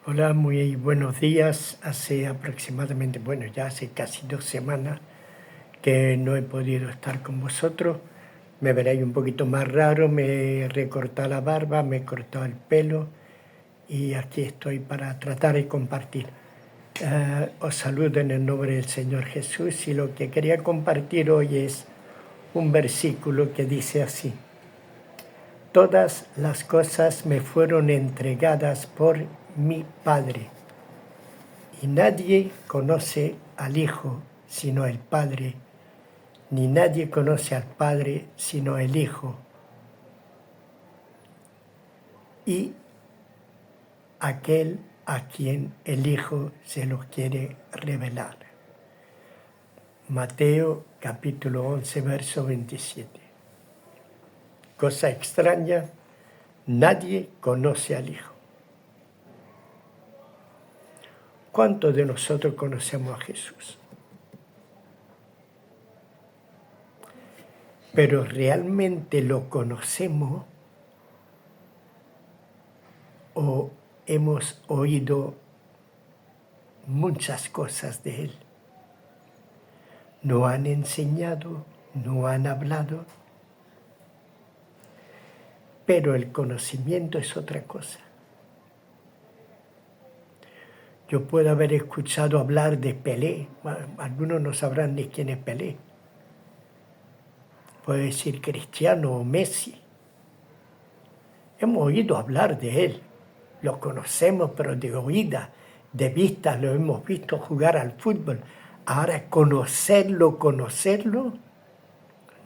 Hola, muy buenos días. Hace aproximadamente, ya hace casi 2 semanas que no he podido estar con vosotros. Me veréis un poquito más raro, me he recortado la barba, me he cortado el pelo y aquí estoy para tratar de compartir. Os saludo en el nombre del Señor Jesús y lo que quería compartir hoy es un versículo que dice así: todas las cosas me fueron entregadas por mi Padre. Y nadie conoce al Hijo sino el Padre, ni nadie conoce al Padre sino el Hijo, y aquel a quien el Hijo se los quiere revelar. Mateo capítulo 11, verso 27. Cosa extraña, nadie conoce al Hijo. ¿Cuántos de nosotros conocemos a Jesús? Pero realmente lo conocemos o hemos oído muchas cosas de Él. No han enseñado, no han hablado, pero el conocimiento es otra cosa. Yo puedo haber escuchado hablar de Pelé, algunos no sabrán ni quién es Pelé. Puedo decir Cristiano o Messi. Hemos oído hablar de él, lo conocemos, pero de oída, de vista, lo hemos visto jugar al fútbol. Ahora conocerlo,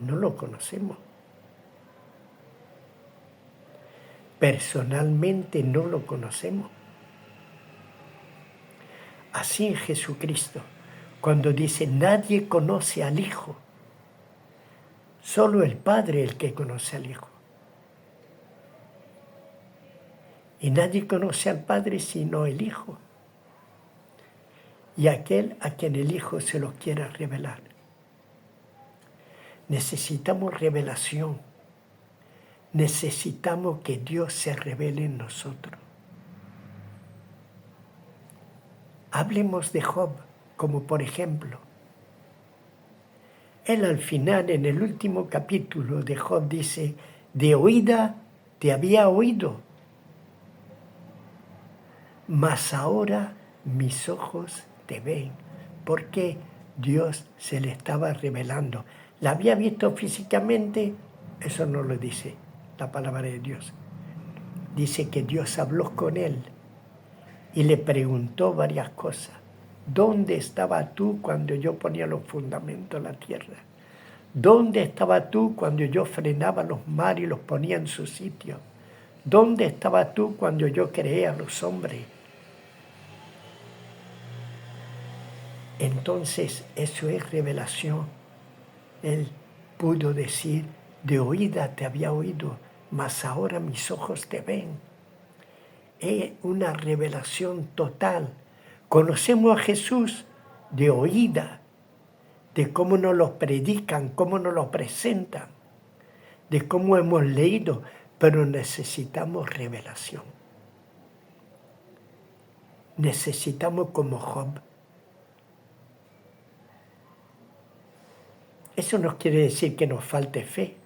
no lo conocemos. Personalmente no lo conocemos. Así en Jesucristo, cuando dice nadie conoce al Hijo, solo el Padre es el que conoce al Hijo. Y nadie conoce al Padre sino el Hijo, y aquel a quien el Hijo se lo quiera revelar. Necesitamos revelación. Necesitamos que Dios se revele en nosotros. Hablemos de Job, como por ejemplo. Él al final, en el último capítulo de Job, dice: de oída te había oído, mas ahora mis ojos te ven. Porque Dios se le estaba revelando. ¿La había visto físicamente? Eso no lo dice la palabra de Dios. Dice que Dios habló con él y le preguntó varias cosas. ¿Dónde estabas tú cuando yo ponía los fundamentos de la tierra? ¿Dónde estabas tú cuando yo frenaba los mares y los ponía en su sitio? ¿Dónde estabas tú cuando yo creé a los hombres? Entonces, eso es revelación. Él pudo decir: de oída te había oído, mas ahora mis ojos te ven. Es una revelación total. Conocemos a Jesús de oída, de cómo nos lo predican, cómo nos lo presentan, de cómo hemos leído, pero necesitamos revelación. Necesitamos como Job. Eso no quiere decir que nos falte fe,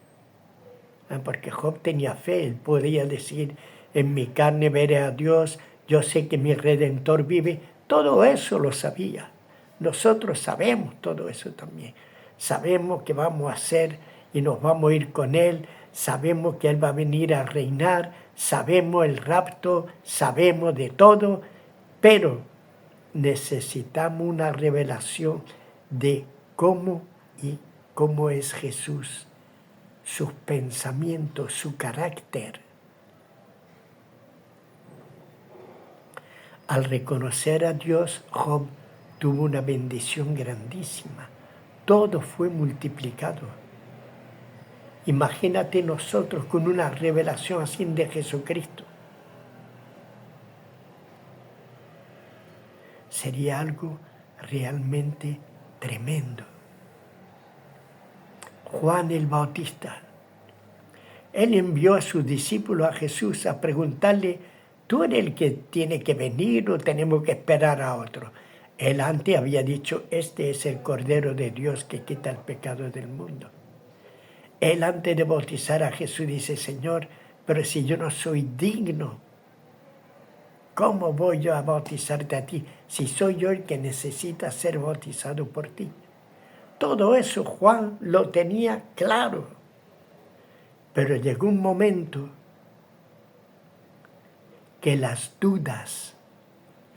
porque Job tenía fe. Él podía decir: en mi carne veré a Dios, yo sé que mi Redentor vive. Todo eso lo sabía. Nosotros sabemos todo eso también. Sabemos que vamos a ser y nos vamos a ir con Él. Sabemos que Él va a venir a reinar. Sabemos el rapto. Sabemos de todo. Pero necesitamos una revelación de cómo es Jesús, sus pensamientos, su carácter. Al reconocer a Dios, Job tuvo una bendición grandísima. Todo fue multiplicado. Imagínate nosotros con una revelación así de Jesucristo. Sería algo realmente tremendo. Juan el Bautista, él envió a sus discípulos a Jesús a preguntarle tú eres el que tiene que venir o tenemos que esperar a otro. Él antes había dicho, este es el Cordero de Dios que quita el pecado del mundo. Él antes de bautizar a Jesús dice, Señor, pero si yo no soy digno, ¿cómo voy yo a bautizarte a ti si soy yo el que necesita ser bautizado por ti? Todo eso Juan lo tenía claro, pero llegó un momento que las dudas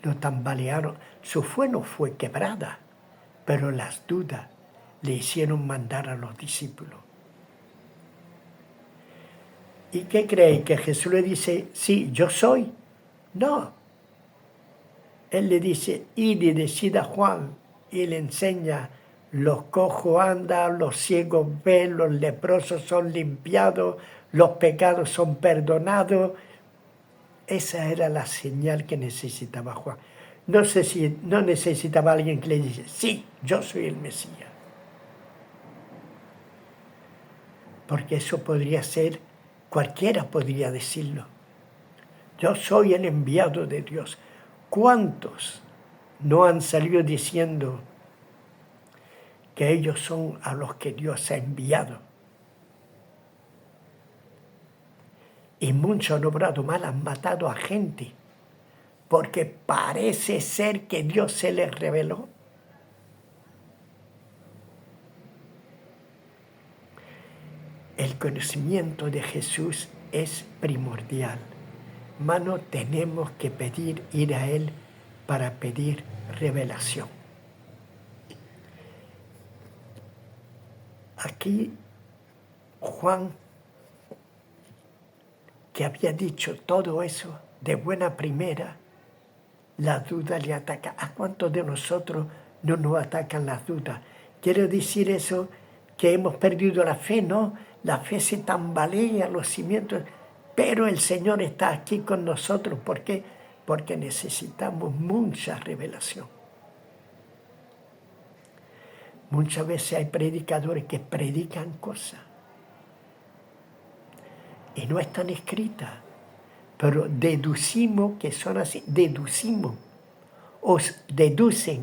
lo tambalearon. Su fe no fue quebrada, pero las dudas le hicieron mandar a los discípulos. ¿Y qué creen? ¿Que Jesús le dice, sí, yo soy? No. Él le dice, id y decid a Juan, y le enseña, los cojos andan, los ciegos ven, los leprosos son limpiados, los pecados son perdonados. Esa era la señal que necesitaba Juan. No sé si no necesitaba alguien que le dice, sí, yo soy el Mesías. Porque eso podría ser, cualquiera podría decirlo. Yo soy el enviado de Dios. ¿Cuántos no han salido diciendo que ellos son a los que Dios ha enviado? Y muchos han obrado mal, han matado a gente, porque parece ser que Dios se les reveló. El conocimiento de Jesús es primordial. Mano, tenemos que ir a Él para pedir revelación. Aquí Juan, que había dicho todo eso de buena primera, la duda le ataca. ¿A cuántos de nosotros no nos atacan las dudas? Quiero decir eso, que hemos perdido la fe, ¿no? La fe se tambalea, los cimientos, pero el Señor está aquí con nosotros. ¿Por qué? Porque necesitamos mucha revelación. Muchas veces hay predicadores que predican cosas y no están escritas, pero deducimos que son así, deducen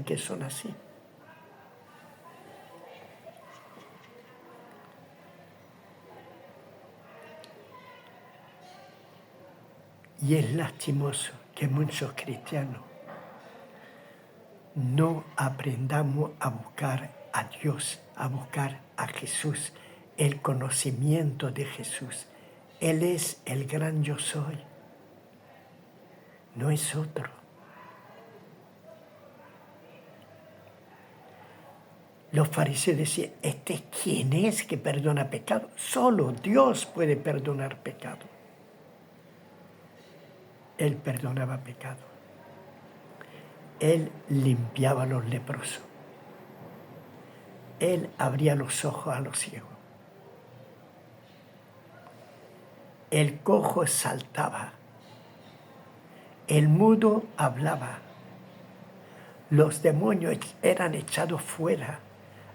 que son así. Y es lastimoso que muchos cristianos no aprendamos a buscar a Dios, a buscar a Jesús, el conocimiento de Jesús. Él es el gran yo soy, no es otro. Los fariseos decían, ¿quién es que perdona pecado? Solo Dios puede perdonar pecado. Él perdonaba pecado. Él limpiaba a los leprosos. Él abría los ojos a los ciegos. El cojo saltaba. El mudo hablaba. Los demonios eran echados fuera.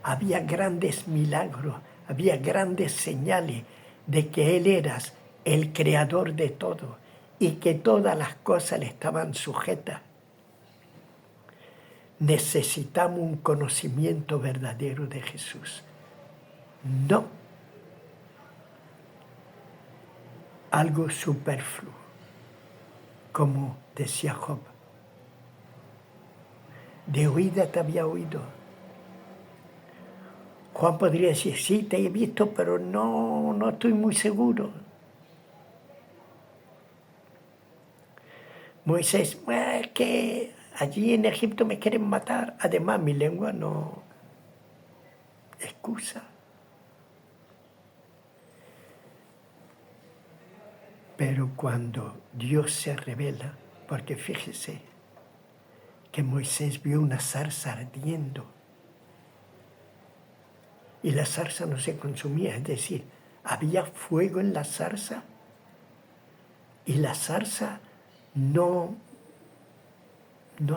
Había grandes milagros, había grandes señales de que Él era el creador de todo y que todas las cosas le estaban sujetas. Necesitamos un conocimiento verdadero de Jesús. No algo superfluo, como decía Job. De oída te había oído. Juan podría decir, sí, te he visto, pero no estoy muy seguro. Moisés, es que allí en Egipto me quieren matar. Además, mi lengua no excusa. Pero cuando Dios se revela, porque fíjese que Moisés vio una zarza ardiendo y la zarza no se consumía, es decir, había fuego en la zarza y la zarza no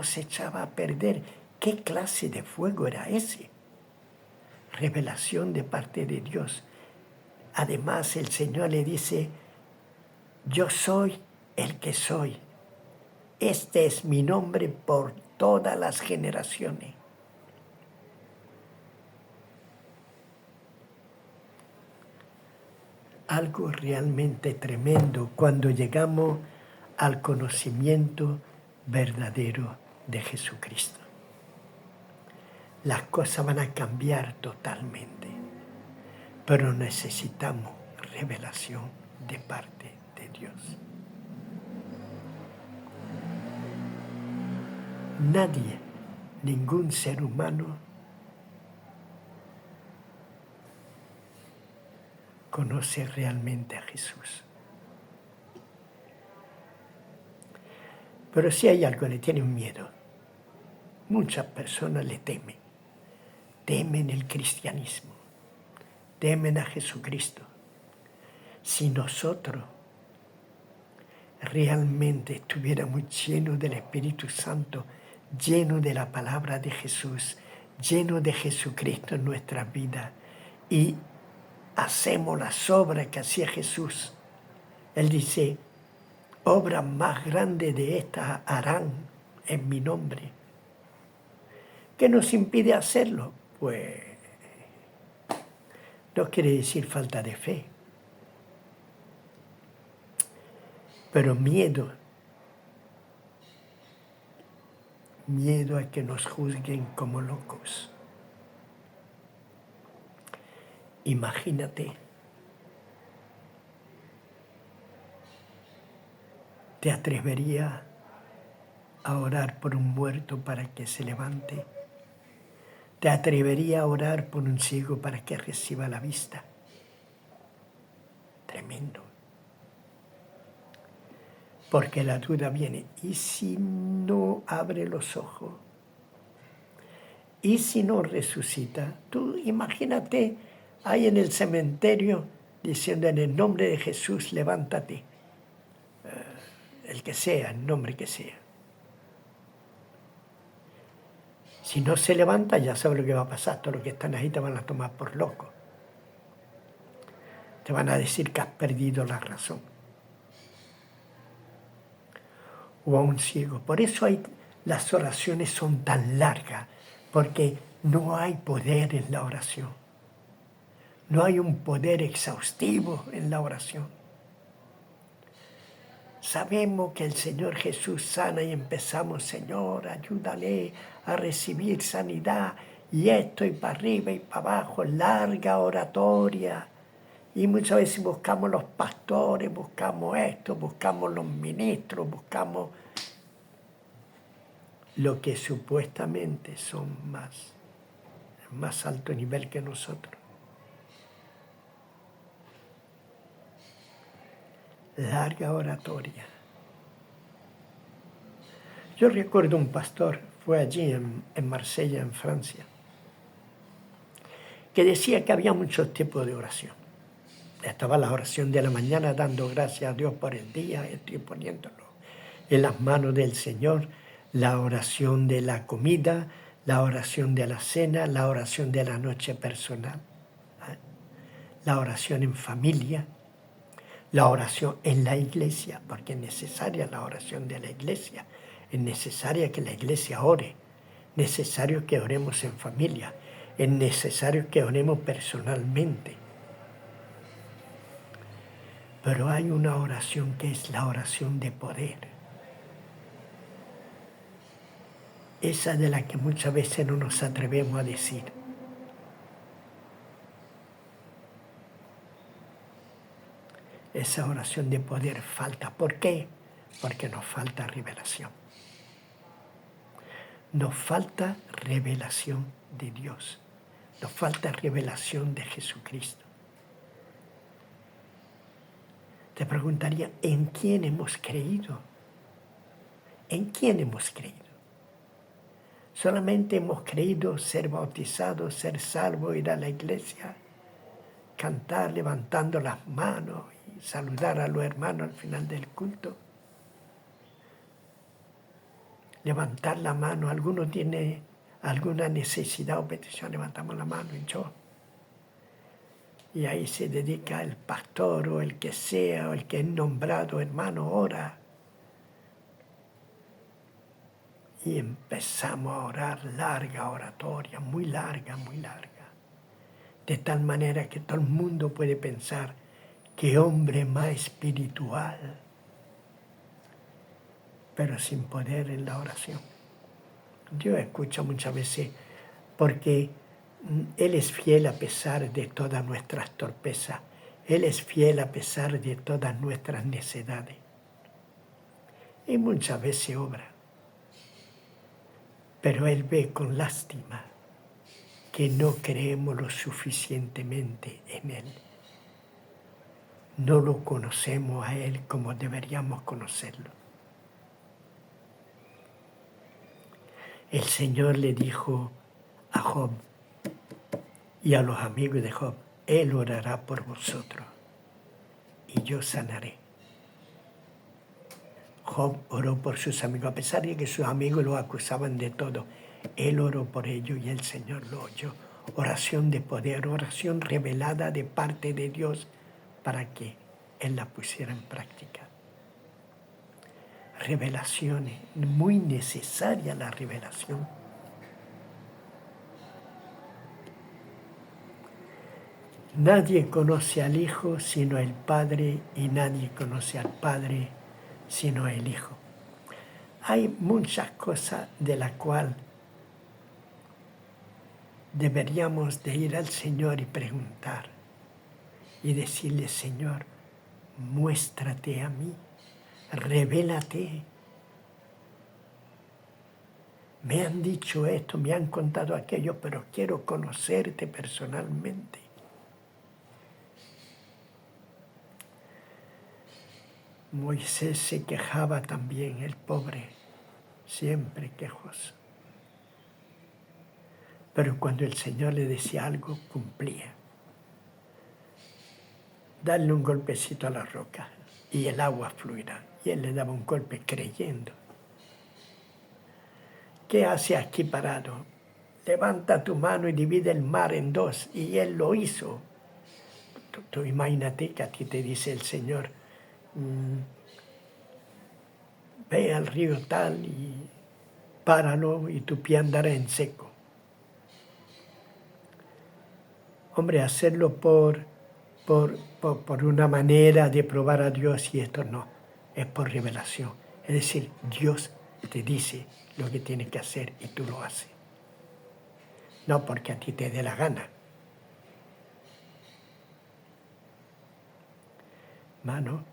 se echaba a perder. ¿Qué clase de fuego era ese? Revelación de parte de Dios. Además, el Señor le dice, yo soy el que soy. este es mi nombre por todas las generaciones. Algo realmente tremendo cuando llegamos al conocimiento verdadero de Jesucristo. Las cosas van a cambiar totalmente, pero necesitamos revelación de parte de Dios. Nadie, ningún ser humano conoce realmente a Jesús. Pero si hay algo, le tienen miedo. Muchas personas le temen. Temen el cristianismo. Temen a Jesucristo. Si nosotros realmente estuviéramos llenos del Espíritu Santo, llenos de la palabra de Jesús, llenos de Jesucristo en nuestras vidas, y hacemos las obras que hacía Jesús. Él dice, obras más grandes de estas harán en mi nombre. ¿Qué nos impide hacerlo? Pues no quiere decir falta de fe, pero miedo a que nos juzguen como locos. Imagínate, ¿te atreverías a orar por un muerto para que se levante? ¿Te atreverías a orar por un ciego para que reciba la vista? Tremendo. Porque la duda viene, ¿y si no abre los ojos? ¿Y si no resucita? Tú imagínate ahí en el cementerio diciendo en el nombre de Jesús, levántate. El que sea, el nombre que sea. Si no se levanta, ya sabes lo que va a pasar. Todos los que están ahí te van a tomar por loco. Te van a decir que has perdido la razón. O a un ciego. Por eso las oraciones son tan largas, porque no hay poder en la oración. No hay un poder exhaustivo en la oración. Sabemos que el Señor Jesús sana y empezamos, Señor, ayúdale a recibir sanidad, y esto y para arriba y para abajo, larga oratoria. Y muchas veces buscamos los pastores, buscamos esto, buscamos los ministros, buscamos lo que supuestamente son más alto nivel que nosotros. Larga oratoria. Yo recuerdo un pastor, fue allí en Marsella, en Francia, que decía que había muchos tipos de oración. Estaba la oración de la mañana dando gracias a Dios por el día, estoy poniéndolo en las manos del Señor, la oración de la comida, la oración de la cena, la oración de la noche personal, la oración en familia, la oración en la iglesia, porque es necesaria la oración de la iglesia, es necesaria que la iglesia ore, necesario que oremos en familia, es necesario que oremos personalmente. Pero hay una oración que es la oración de poder. Esa de la que muchas veces no nos atrevemos a decir. Esa oración de poder falta. ¿Por qué? Porque nos falta revelación. Nos falta revelación de Dios. Nos falta revelación de Jesucristo. Te preguntaría, ¿en quién hemos creído? ¿En quién hemos creído? Solamente hemos creído ser bautizados, ser salvos, ir a la iglesia, cantar levantando las manos y saludar a los hermanos al final del culto. Levantar la mano, alguno tiene alguna necesidad o petición, levantamos la mano y yo. Y ahí se dedica el pastor o el que sea, o el que es nombrado, hermano, ora. Y empezamos a orar larga oratoria, muy larga, muy larga. De tal manera que todo el mundo puede pensar, qué hombre más espiritual, pero sin poder en la oración. Dios escucha muchas veces porque Él es fiel a pesar de todas nuestras torpezas. Él es fiel a pesar de todas nuestras necedades. Y muchas veces obra. Pero Él ve con lástima que no creemos lo suficientemente en Él. No lo conocemos a Él como deberíamos conocerlo. El Señor le dijo a Job y a los amigos de Job, Él orará por vosotros y yo sanaré. Job oró por sus amigos, a pesar de que sus amigos lo acusaban de todo. Él oró por ellos y el Señor lo oyó. Oración de poder, oración revelada de parte de Dios para que Él la pusiera en práctica. Revelaciones, muy necesaria la revelación. Nadie conoce al Hijo sino el Padre y nadie conoce al Padre sino el Hijo. Hay muchas cosas de las cuales deberíamos de ir al Señor y preguntar y decirle, Señor, muéstrate a mí, revélate. Me han dicho esto, me han contado aquello, pero quiero conocerte personalmente. Moisés se quejaba también, el pobre, siempre quejoso. Pero cuando el Señor le decía algo, cumplía. Darle un golpecito a la roca y el agua fluirá. Y él le daba un golpe creyendo. ¿Qué hace aquí parado? Levanta tu mano y divide el mar en dos. Y él lo hizo. Tú imagínate que a ti te dice el Señor, ve al río tal y páralo y tu pie andará en seco. Hombre, hacerlo por una manera de probar a Dios y esto no, es por revelación. Es decir, Dios te dice lo que tienes que hacer y tú lo haces. No porque a ti te dé la gana. Hermano,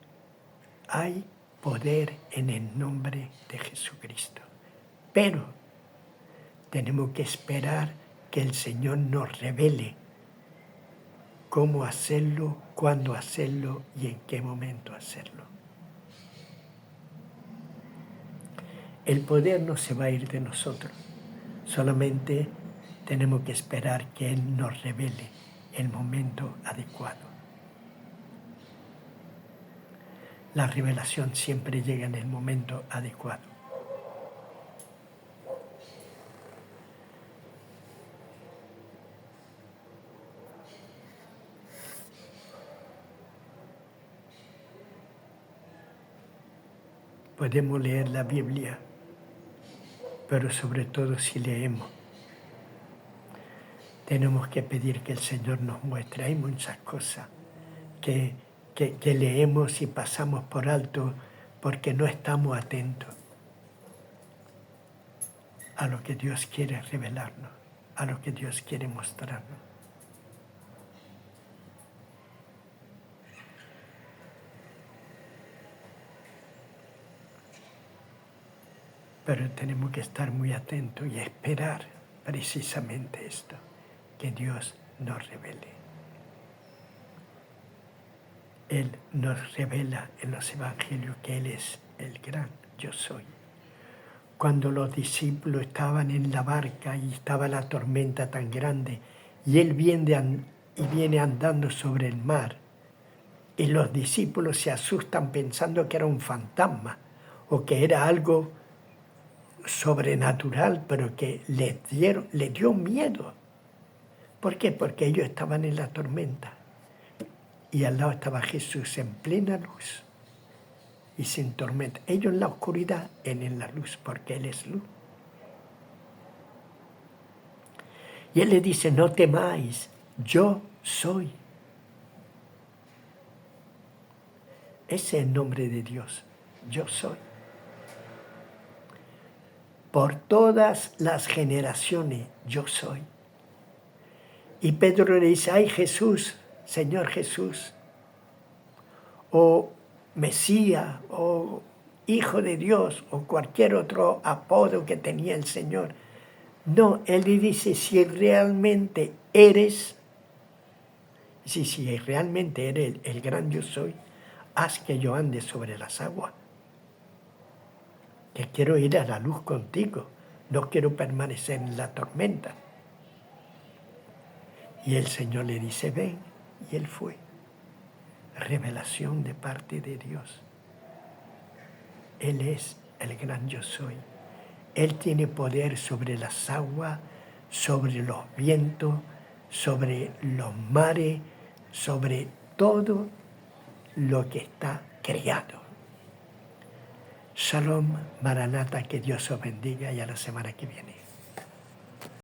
hay poder en el nombre de Jesucristo. Pero tenemos que esperar que el Señor nos revele cómo hacerlo, cuándo hacerlo y en qué momento hacerlo. El poder no se va a ir de nosotros, solamente tenemos que esperar que Él nos revele el momento adecuado. La revelación siempre llega en el momento adecuado. Podemos leer la Biblia, pero sobre todo si leemos, tenemos que pedir que el Señor nos muestre. Hay muchas cosas que leemos y pasamos por alto porque no estamos atentos a lo que Dios quiere revelarnos, a lo que Dios quiere mostrarnos. Pero tenemos que estar muy atentos y esperar precisamente esto, que Dios nos revele. Él nos revela en los evangelios que Él es el gran yo soy. Cuando los discípulos estaban en la barca y estaba la tormenta tan grande y Él viene andando sobre el mar y los discípulos se asustan pensando que era un fantasma o que era algo sobrenatural, pero que le dio miedo. ¿Por qué? Porque ellos estaban en la tormenta y al lado estaba Jesús en plena luz y sin tormenta. Ellos en la oscuridad, Él en la luz, porque Él es luz. Y él le dice, no temáis, yo soy. Ese es el nombre de Dios, yo soy. Por todas las generaciones, yo soy. Y Pedro le dice, ay Jesús, Señor Jesús, o Mesías, o Hijo de Dios, o cualquier otro apodo que tenía el Señor. No, él le dice, si realmente eres, si realmente eres el gran yo soy, haz que yo ande sobre las aguas. Que quiero ir a la luz contigo, no quiero permanecer en la tormenta. Y el Señor le dice, ven, y él fue. Revelación de parte de Dios. Él es el gran yo soy. Él tiene poder sobre las aguas, sobre los vientos, sobre los mares, sobre todo lo que está creado. Shalom, Maranata, que Dios os bendiga y a la semana que viene.